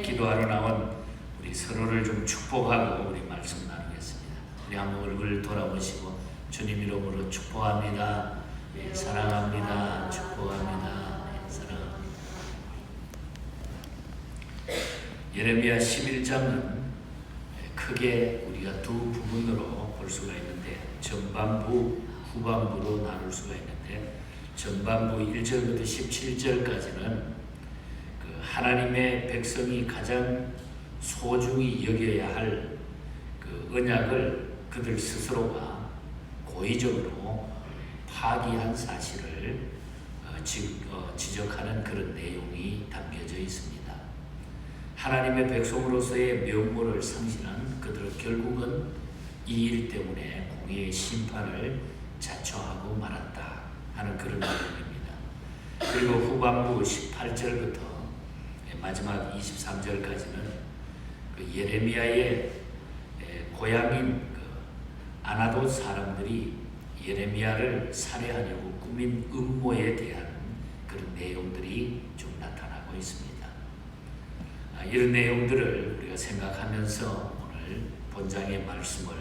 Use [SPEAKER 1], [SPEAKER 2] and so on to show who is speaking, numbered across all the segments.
[SPEAKER 1] 기도하러 나온 우리 서로를 좀 축복하고 우리 말씀 나누겠습니다. 우리 한번 얼굴 돌아보시고 주님 이름으로 축복합니다. 사랑합니다. 축복합니다. 사랑합니다. 예레미야 11장은 크게 우리가 두 부분으로 볼 수가 있는데 전반부, 후반부로 나눌 수가 있는데 전반부 1절부터 17절까지는 그 하나님의 백성이 가장 소중히 여겨야 할 그 언약을 그들 스스로가 고의적으로 파기한 사실을 지적하는 그런 내용이 담겨져 있습니다. 하나님의 백성으로서의 면모를 상실한 그들은 결국은 이 일 때문에 공의의 심판을 자초하고 말았다 하는 그런 내용입니다. 그리고 후반부 18절부터 마지막 23절까지는 그 예레미야의 고향인 그 아나돗 사람들이 예레미야를 살해하려고 꾸민 음모에 대한 그런 내용들이 좀 나타나고 있습니다. 이런 내용들을 우리가 생각하면서 오늘 본장의 말씀을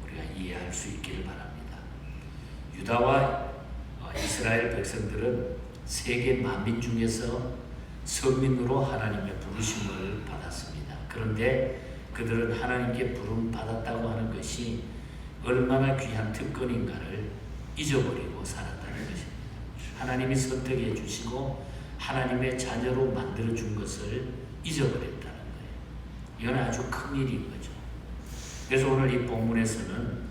[SPEAKER 1] 우리가 이해할 수 있기를 바랍니다. 유다와 이스라엘 백성들은 세계 만민 중에서 선민으로 하나님의 부르심을 받았습니다. 그런데 그들은 하나님께 부름 받았다고 하는 것이 얼마나 귀한 특권인가를 잊어버리고 살았다는 것입니다. 하나님이 선택해 주시고 하나님의 자녀로 만들어 준 것을 잊어버렸다는 거예요. 이건 아주 큰 일인 거죠. 그래서 오늘 이 본문에서는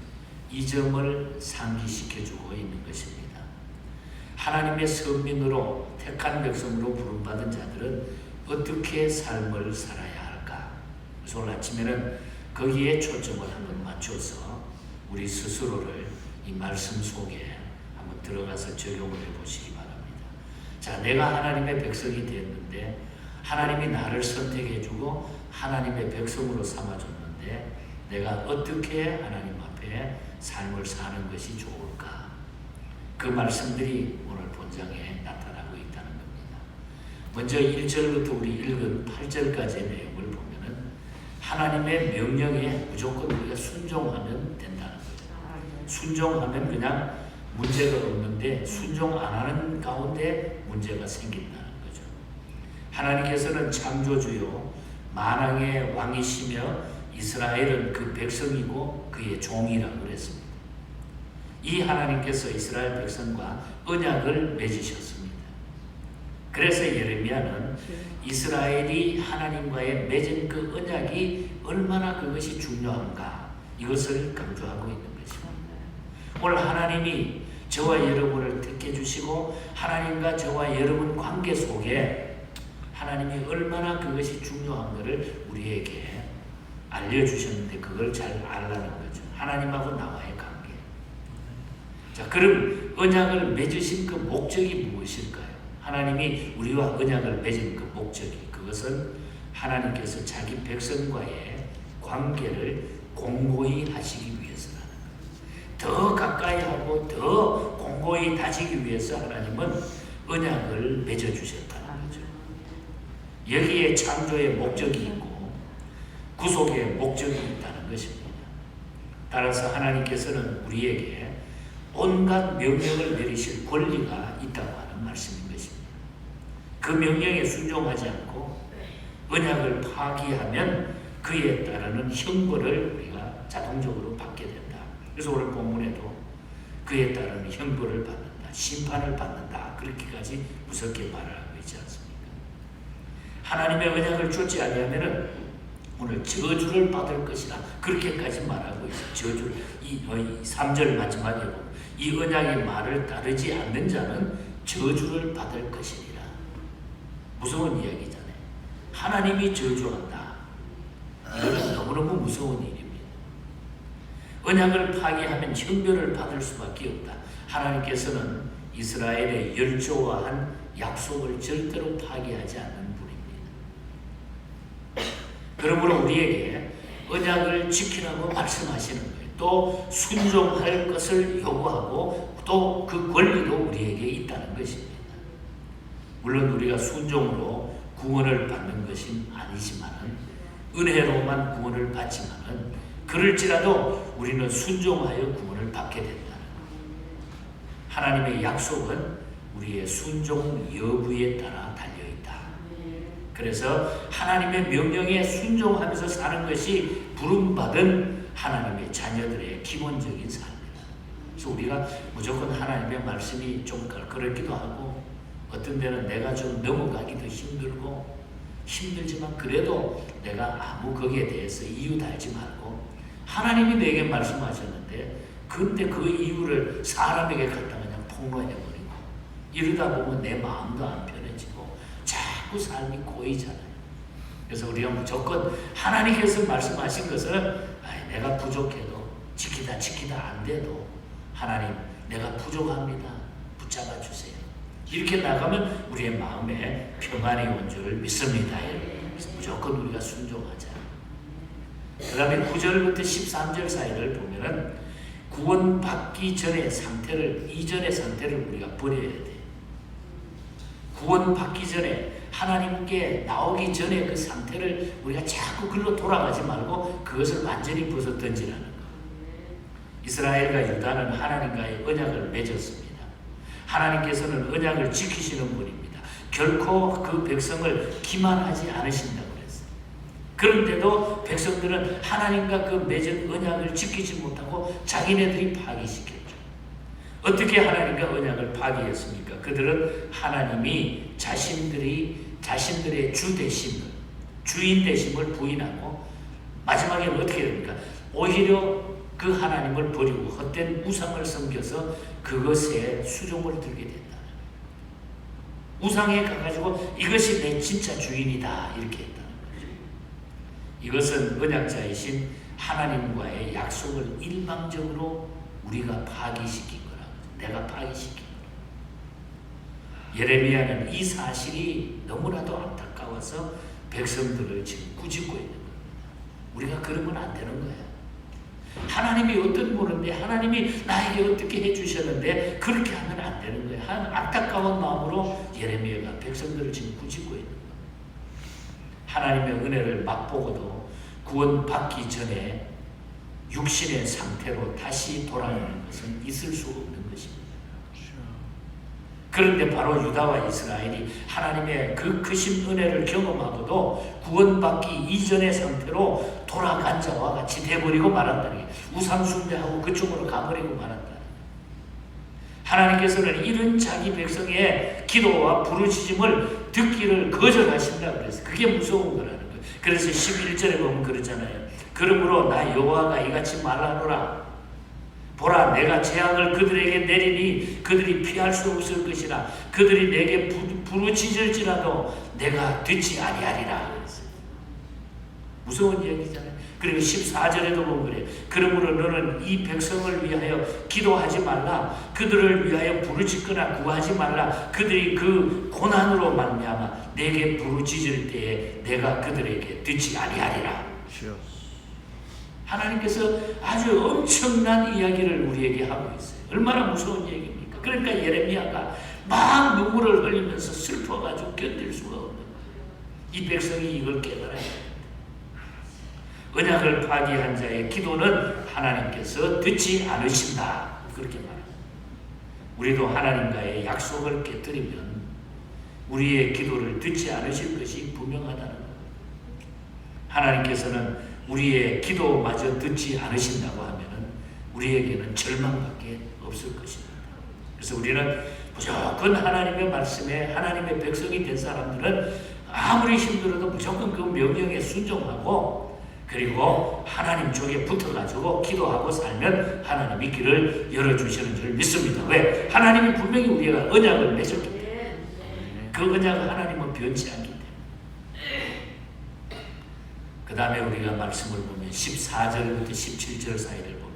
[SPEAKER 1] 이 점을 상기시켜주고 있는 것입니다. 하나님의 선민으로 택한 백성으로 부름받은 자들은 어떻게 삶을 살아야 할까? 그래서 오늘 아침에는 거기에 초점을 한번 맞춰서 우리 스스로를 이 말씀 속에 한번 들어가서 적용을 해보시기 바랍니다. 자, 내가 하나님의 백성이 되었는데 하나님이 나를 선택해주고 하나님의 백성으로 삼아줬는데 내가 어떻게 하나님 앞에 삶을 사는 것이 좋을까? 그 말씀들이 오늘 본장에 나타나고 있다는 겁니다. 먼저 1절부터 우리 읽은 8절까지의 내용을 보면은 하나님의 명령에 무조건 우리가 순종하면 된다는 거죠. 순종하면 그냥 문제가 없는데 순종 안 하는 가운데 문제가 생긴다는 거죠. 하나님께서는 창조주요 만왕의 왕이시며 이스라엘은 그 백성이고 그의 종이라고 그랬습니다. 이 하나님께서 이스라엘 백성과 언약을 맺으셨습니다. 그래서 예레미야는 이스라엘이 하나님과의 맺은 그 언약이 얼마나 그것이 중요한가 이것을 강조하고 있는 것입니다. 오늘 하나님이 저와 여러분을 택해 주시고 하나님과 저와 여러분 관계 속에 하나님이 얼마나 그것이 중요한 것을 우리에게 알려주셨는데 그걸 잘 알라는 거죠. 하나님하고 나와의 관계. 자, 그럼 언약을 맺으신 그 목적이 무엇일까요? 하나님이 우리와 언약을 맺은 그 목적이 그것은 하나님께서 자기 백성과의 관계를 공고히 하시기 위해서라는 거예요. 더 가까이 하고 더 공고히 다지기 위해서 하나님은 언약을 맺어주셨다는 거죠. 여기에 창조의 목적이 있고 구속의 목적이 있다는 것입니다. 따라서 하나님께서는 우리에게 온갖 명령을 내리실 권리가 있다고 하는 말씀인 것입니다. 그 명령에 순종하지 않고 언약을 파기하면 그에 따르는 형벌을 우리가 자동적으로 받게 된다. 그래서 오늘 본문에도 그에 따르는 형벌을 받는다, 심판을 받는다, 그렇게까지 무섭게 말하고 있지 않습니까? 하나님의 언약을 좇지 아니하면은 오늘 저주를 받을 것이다. 그렇게까지 말하고 있어요. 저주를. 이 3절 마지막에 보면 이 언약의 말을 따르지 않는 자는 저주를 받을 것이니라. 무서운 이야기잖아요. 하나님이 저주한다. 이거는 너무너무 무서운 일입니다. 언약을 파기하면 형벌을 받을 수밖에 없다. 하나님께서는 이스라엘의 열조와 약속을 절대로 파기하지 않는 분입니다. 그러므로 우리에게 언약을 지키라고 말씀하시는 거예요. 또 순종할 것을 요구하고 또 그 권리도 우리에게 있다는 것입니다. 물론 우리가 순종으로 구원을 받는 것은 아니지만 은혜로만 구원을 받지만은 그럴지라도 우리는 순종하여 구원을 받게 된다는 것. 하나님의 약속은 우리의 순종 여부에 따라 달려있다. 그래서 하나님의 명령에 순종하면서 사는 것이 부름받은 하나님의 자녀들의 기본적인 삶이다. 그래서 우리가 무조건 하나님의 말씀이 좀 껄끄럽기도 하고 어떤 데는 내가 좀 넘어가기도 힘들지만 그래도 내가 아무 거기에 대해서 이유 달지 말고 하나님이 내게 말씀하셨는데 근데 그 이유를 사람에게 갖다 그냥 폭로해버리고 이러다 보면 내 마음도 안 편해지고 자꾸 삶이 꼬이잖아요. 그래서 우리가 무조건 하나님께서 말씀하신 것을 내가 부족해도 지키다 안 돼도 하나님 내가 부족합니다. 붙잡아 주세요. 이렇게 나가면 우리의 마음에 평안이 온 줄 믿습니다. 그래서 무조건 우리가 순종하자. 그 다음에 9절부터 13절 사이를 보면은 구원받기 전의 상태를, 이전의 상태를 우리가 버려야 돼. 구원받기 전에 하나님께 나오기 전에 그 상태를 우리가 자꾸 글로 돌아가지 말고 그것을 완전히 벗어 던지라는 거. 이스라엘과 유다는 하나님과의 언약을 맺었습니다. 하나님께서는 언약을 지키시는 분입니다. 결코 그 백성을 기만하지 않으신다고 그랬어요. 그런데도 백성들은 하나님과 그 맺은 언약을 지키지 못하고 자기네들이 파기시켰죠. 어떻게 하나님과 언약을 파기했습니까? 그들은 하나님이 자신들의 주 되심을, 주인 되심을 부인하고 마지막에는 어떻게 됩니까? 오히려 그 하나님을 버리고 헛된 우상을 섬겨서 그것에 수종을 들게 된다. 우상에 가가지고 이것이 내 진짜 주인이다 이렇게 했다는 거죠. 이것은 언약자이신 하나님과의 약속을 일방적으로 우리가 파기시킨 거라고. 내가 파기시킨 거라고. 예레미야는 이 사실이 너무나도 안타까워서 백성들을 지금 꾸짖고 있는 겁니다. 우리가 그러면 안 되는 거예요. 하나님이 어떤 분인데 하나님이 나에게 어떻게 해주셨는데 그렇게 하면 안 되는 거예요. 안타까운 마음으로 예레미야가 백성들을 지금 꾸짖고 있는 거예요. 하나님의 은혜를 맛보고도 구원받기 전에 육신의 상태로 다시 돌아오는 것은 있을 수 없는 것입니다. 그런데 바로 유다와 이스라엘이 하나님의 그 크신 은혜를 경험하고도 구원받기 이전의 상태로 돌아간 자와 같이 돼버리고 말았다는 게 우상 숭배하고 그쪽으로 가버리고 말았다. 하나님께서는 이런 자기 백성의 기도와 부르짖음을 듣기를 거절하신다고 그랬어요. 그게 무서운 거라는 거예요. 그래서 11절에 보면 그러잖아요. 그러므로 나 여호와가 이같이 말하노라. 보라, 내가 재앙을 그들에게 내리니 그들이 피할 수 없을 것이라. 그들이 내게 부르짖을지라도 내가 듣지 아니하리라. 무서운 얘기잖아요. 그리고 14절에도 보면 그래요. 그러므로 너는 이 백성을 위하여 기도하지 말라. 그들을 위하여 부르짖거나 구하지 말라. 그들이 그 고난으로 말미암아 내게 부르짖을 때에 내가 그들에게 듣지 아니하리라. 하나님께서 아주 엄청난 이야기를 우리에게 하고 있어요. 얼마나 무서운 얘기입니까? 그러니까 예레미야가 막 눈물을 흘리면서 슬퍼가지고 견딜 수가 없는 거예요. 이 백성이 이걸 깨달아야 돼요. 언약을 파기한 자의 기도는 하나님께서 듣지 않으신다. 그렇게 말합니다. 우리도 하나님과의 약속을 깨뜨리면 우리의 기도를 듣지 않으실 것이 분명하다는 것. 하나님께서는 우리의 기도마저 듣지 않으신다고 하면 우리에게는 절망밖에 없을 것입니다. 그래서 우리는 무조건 하나님의 말씀에 하나님의 백성이 된 사람들은 아무리 힘들어도 무조건 그 명령에 순종하고 그리고 하나님 쪽에 붙어가지고 기도하고 살면 하나님이 길을 열어주시는 줄 믿습니다. 왜? 하나님이 분명히 우리가 언약을 맺었기 때문에 그 언약을 하나님은 변치 않기 때문에. 그 다음에 우리가 말씀을 보면 14절부터 17절 사이를 보면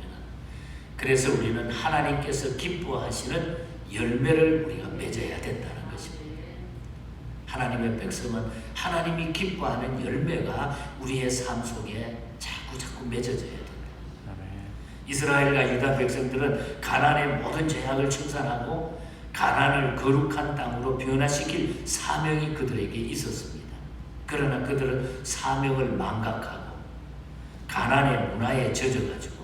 [SPEAKER 1] 그래서 우리는 하나님께서 기뻐하시는 열매를 우리가 맺어야 된다는 것입니다. 하나님의 백성은 하나님이 기뻐하는 열매가 우리의 삶 속에 자꾸 맺어져야 된다. 이스라엘과 유다 백성들은 가나안의 모든 죄악을 청산하고 가나안을 거룩한 땅으로 변화시킬 사명이 그들에게 있었습니다. 그러나 그들은 사명을 망각하고 가난의 문화에 젖어가지고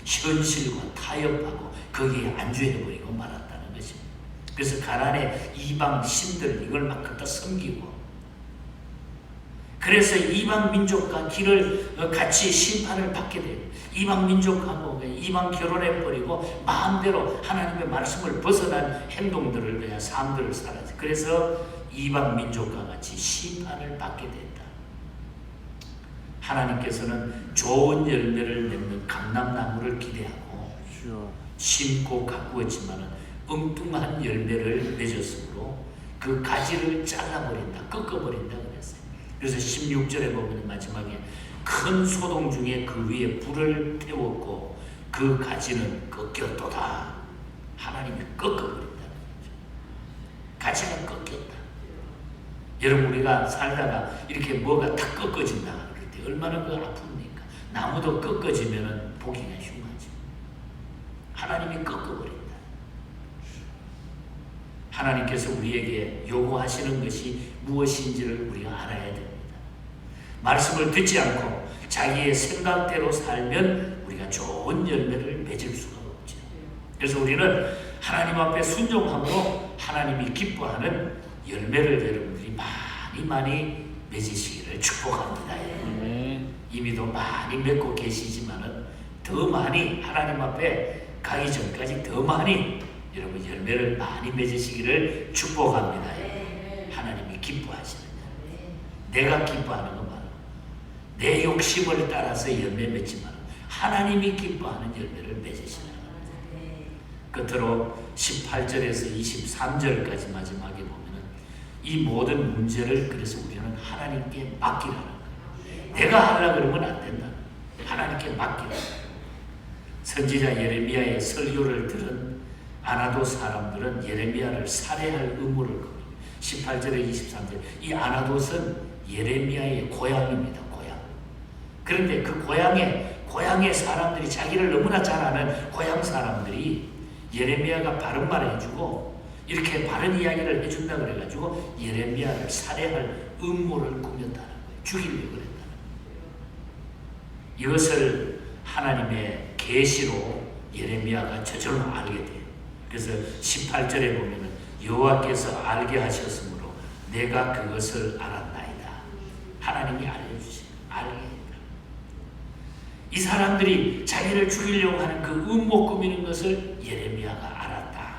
[SPEAKER 1] 현실과 타협하고 거기에 안주해버리고 말았다는 것입니다. 그래서 가난의 이방 신들 이걸 막 갖다 섬기고, 그래서 이방 민족과 길을 같이 심판을 받게 돼요. 이방 민족하고 이방 결혼해버리고 마음대로 하나님의 말씀을 벗어난 행동들을 그냥 삶들을 살아서, 그래서 이방 민족과 같이 심판을 받게 된다. 하나님께서는 좋은 열매를 맺는 감람나무를 기대하고 심고 가꾸었지만 엉뚱한 열매를 맺었으므로 그 가지를 잘라버린다, 꺾어버린다 그랬어요. 그래서 16절에 보면 마지막에 큰 소동 중에 그 위에 불을 태웠고 그 가지는 꺾였도다. 하나님이 꺾어버린다는 거죠. 가지가 꺾였다. 여러분, 우리가 살다가 이렇게 뭐가 다 꺾어진다 그럴 때 얼마나 그 아픕니까? 나무도 꺾어지면 보기가 흉하죠. 하나님이 꺾어버린다. 하나님께서 우리에게 요구하시는 것이 무엇인지를 우리가 알아야 됩니다. 말씀을 듣지 않고 자기의 생각대로 살면 우리가 좋은 열매를 맺을 수가 없죠. 그래서 우리는 하나님 앞에 순종함으로 하나님이 기뻐하는 열매를 여러분들이 많이 맺으시기를 축복합니다. 이미도 많이 맺고 계시지만은 더 많이 하나님 앞에 가기 전까지 더 많이 여러분 열매를 많이 맺으시기를 축복합니다. 하나님이 기뻐하시는 내가 기뻐하는 건 바로 내 욕심을 따라서 열매 맺지만 하나님이 기뻐하는 열매를 맺으시는 겁니다. 끝으로 18절에서 23절까지 마지막에 보면은 이 모든 문제를 그래서 우리는 하나님께 맡기라는 거예요. 내가 하려고 그러면 안 된다. 하나님께 맡기라. 선지자 예레미야의 설교를 들은 아나도 사람들은 예레미야를 살해할 의무를 겁니다. 18절에 23절 이 아나돗은 예레미야의 고향입니다. 고향. 그런데 그 고향의 사람들이 자기를 너무나 잘 아는 고향 사람들이 예레미야가 바른 말을 해주고 이렇게 바른 이야기를 해준다 그래가지고 예레미야를 살해할 음모를 꾸몄다는 거예요. 죽이려고 그랬다는 거예요. 이것을 하나님의 계시로 예레미야가 저절로 알게 돼요. 그래서 18절에 보면은 여호와께서 알게 하셨으므로 내가 그것을 알았나이다. 하나님이 알려주신 알게 했다. 이 사람들이 자기를 죽이려고 하는 그 음모 꾸미는 것을 예레미야가 알았다.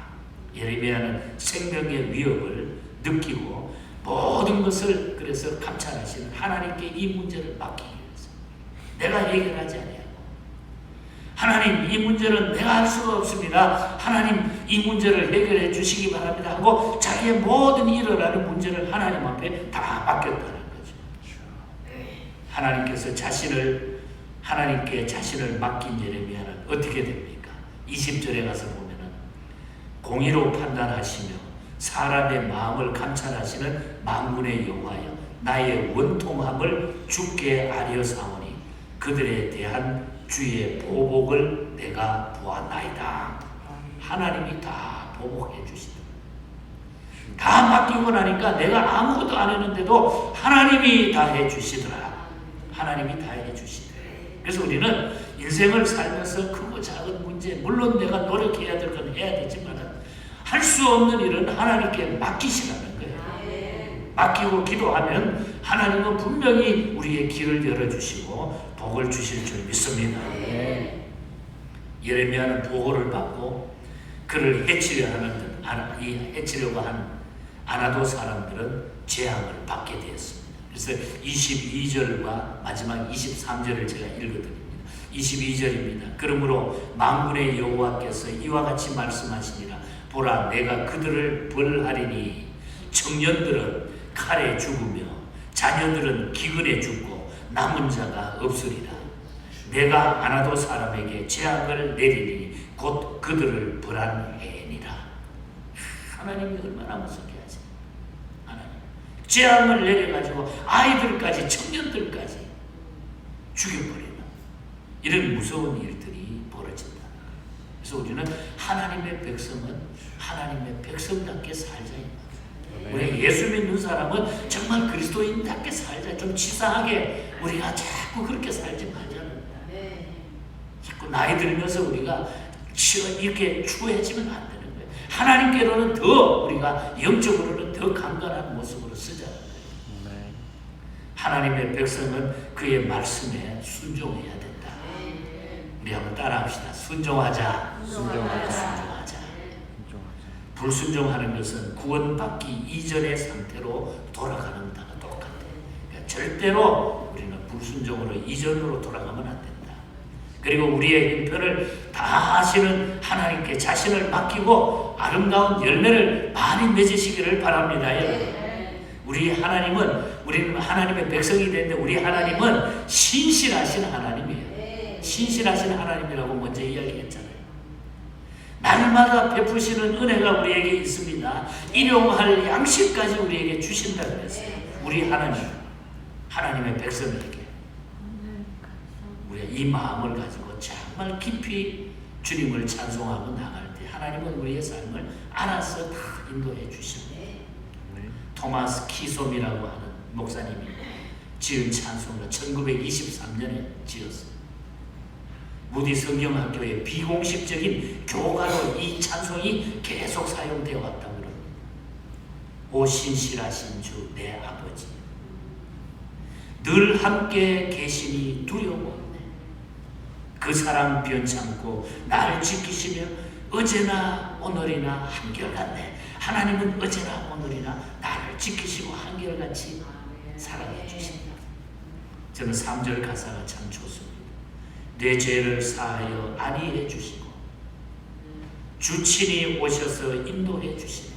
[SPEAKER 1] 예레미야는 생명의 위협을 느끼고 모든 것을 그래서 감찰하시는 하나님께 이 문제를 맡기기 위해서 내가 해결하지 아니하고 하나님 이 문제는 내가 할 수가 없습니다. 하나님 이 문제를 해결해 주시기 바랍니다 하고 자기의 모든 일어나는 문제를 하나님 앞에 다 맡겼다는 거죠. 하나님께서 하나님께 자신을 맡긴 예레미야는 어떻게 됩니까? 20절에 가서 보면은 공의로 판단하시며 사람의 마음을 감찰하시는 만군의 여호와여 나의 원통함을 주께 아뢰어 사오니 그들에 대한 주의 보복을 내가 보았나이다. 하나님이 다 보복해 주시더라. 다 맡기고 나니까 내가 아무것도 안 했는데도 하나님이 다 해주시더라. 하나님이 다 해주시더라. 그래서 우리는 인생을 살면서 크고 작은 문제, 물론 내가 노력해야 될 건 해야 되지만 할 수 없는 일은 하나님께 맡기시라는 거예요. 맡기고 기도하면 하나님은 분명히 우리의 길을 열어주시고 복을 주실 줄 믿습니다. 예레미야는 보호를 받고 그를 해치려고 한 아나도 사람들은 재앙을 받게 되었습니다. 그래서 22절과 마지막 23절을 제가 읽어드립니다. 22절입니다. 그러므로 만군의 여호와께서 이와 같이 말씀하시니라. 보라, 내가 그들을 벌하리니 청년들은 칼에 죽으며 자녀들은 기근에 죽고 남은 자가 없으리라. 내가 아나도 사람에게 재앙을 내리니 곧 그들을 벌한 해니라. 하나님이 얼마나 무섭게 하지? 하나님 재앙을 내려가지고 아이들까지 청년들까지 죽여버리는 이런 무서운 일들이 벌어진다. 그래서 우리는 하나님의 백성은 하나님의 백성답게 살자. 우리 예수 믿는 사람은 정말 그리스도인답게 살자. 좀 치사하게 우리가 자꾸 그렇게 살지 말자는. 자꾸 나이 들면서 우리가 이렇게 추구해지면 안 되는 거예요. 하나님께로는 더 우리가 영적으로는 더 강건한 모습으로 쓰자는 거예요. 하나님의 백성은 그의 말씀에 순종해야 된다. 우리 한번 따라합시다. 순종하자. 순종하자. 불순종하는 것은 구원받기 이전의 상태로 돌아가는 거와 똑같아요. 그러니까 절대로 우리는 불순종으로 이전으로 돌아가면 안 된다. 그리고 우리의 형편을 다 하시는 하나님께 자신을 맡기고 아름다운 열매를 많이 맺으시기를 바랍니다. 우리는 하나님의 백성이 되는데 우리 하나님은 신실하신 하나님이에요. 신실하신 하나님이라고 먼저 이야기했잖아요. 날마다 베푸시는 은혜가 우리에게 있습니다. 일용할 양식까지 우리에게 주신다고 했어요. 우리 하나님의 백성에게 우리가 이 마음을 가지고 정말 깊이 주님을 찬송하고 나갈 때 하나님은 우리의 삶을 알아서 다 인도해 주십니다. 토마스 키솜이라고 하는 목사님이 지은 찬송가 1923년에 지었어요. 무디 성경학교의 비공식적인 교가로 이 찬송이 계속 사용되어 왔다고 합니다. 오 신실하신 주 내 아버지, 늘 함께 계시니 두려움 없네. 그 사랑 변찮고 날 지키시며 어제나 오늘이나 한결같네. 하나님은 어제나 오늘이나 나를 지키시고 한결같이 사랑해 주신다. 저는 3절 가사가 참 좋습니다. 내 죄를 사하여 안위해 주시고 주 친히 오셔서 인도해 주시네.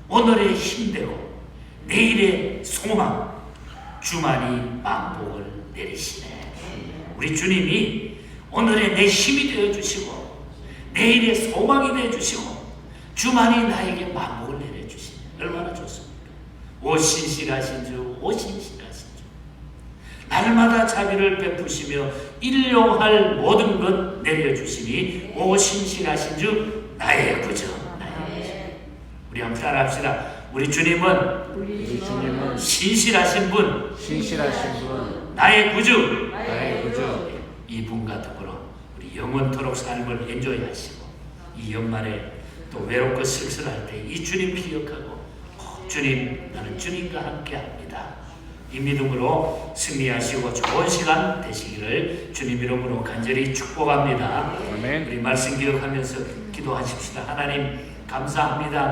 [SPEAKER 1] 오늘의 힘되고 내일의 소망 주만이 만복을 내리시네. 우리 주님이 오늘의 내 힘이 되어 주시고 내일의 소망이 되어 주시고 주만이 나에게 만복을 내려 주시네. 얼마나 좋습니까? 오 신실하신 주, 오 신실하신 주, 날마다 자비를 베푸시며 일용할 모든 것 내려주시니 오 신실하신 주 나의 구주, 나의 구주. 우리 한번 따라합시다. 우리 주님은 신실하신 분, 나의 구주, 이분과 더불어 우리 영원토록 삶을 엔조이하시고 이 연말에 또 외롭고 쓸쓸할 때 이 주님 기억하고 주님, 나는 주님과 함께합니다. 이 믿음으로 승리하시고 좋은 시간 되시기를 주님 이름으로 간절히 축복합니다.
[SPEAKER 2] 아멘.
[SPEAKER 1] 우리 말씀 기억하면서 기도하십시다. 하나님 감사합니다.